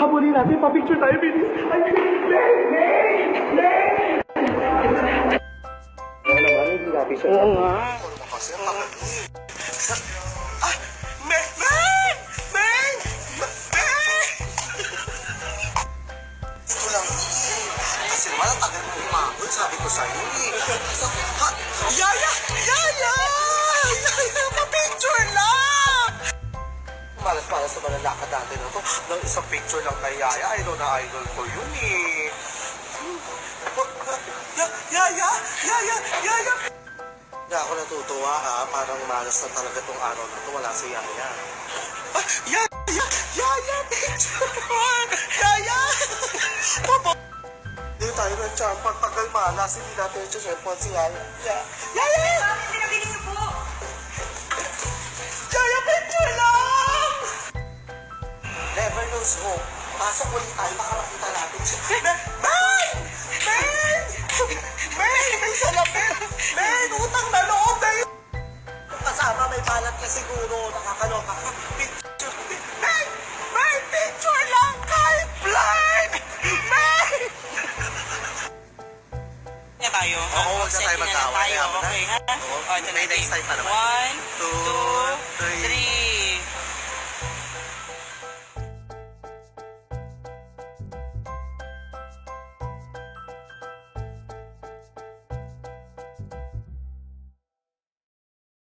Habulin natin, pa-picture tayo, bilis. Ay, Oo nga. Ah! Meng! Meng! Meng! Meng! Ito lang. Kasi naman, ang tagal mo umabot, sabi ko sa'yo eh. Ha? Yaya! Yaya! Yaya! Pa-picture lang! Malas-malas naman ang lakad natin na to. Nang isang picture lang kay Yaya, idol na idol ko yun eh. Yaya! Yaya! Yaya! Hindi ako natutuwa ha, parang malas na talaga tong araw na to, wala si Yaya. Ah, Yaya! Yaya! Picture! Yaya! Papa! Hindi tayo ng champak, tagal malas, hindi natin siya si Yaya. Yaya! Pinabili niyo po. Yaya, picture lang! Never lose hope. Pasok ulit tayo, baka makita natin siya. Ben! Ben! Ben! May salapit! Ben! Utang na loob na yun! Kasama, may balat ka siguro. Nakakaloka ka. Picture! Ben! Ben! Picture lang! Kahit blind! Ben! Kaya tayo. Oo, huwag na tayo magkawa. Tayo. Okay, ha? Oo. O, ito May natin. next time pa naman. 1, 2, 2, 3.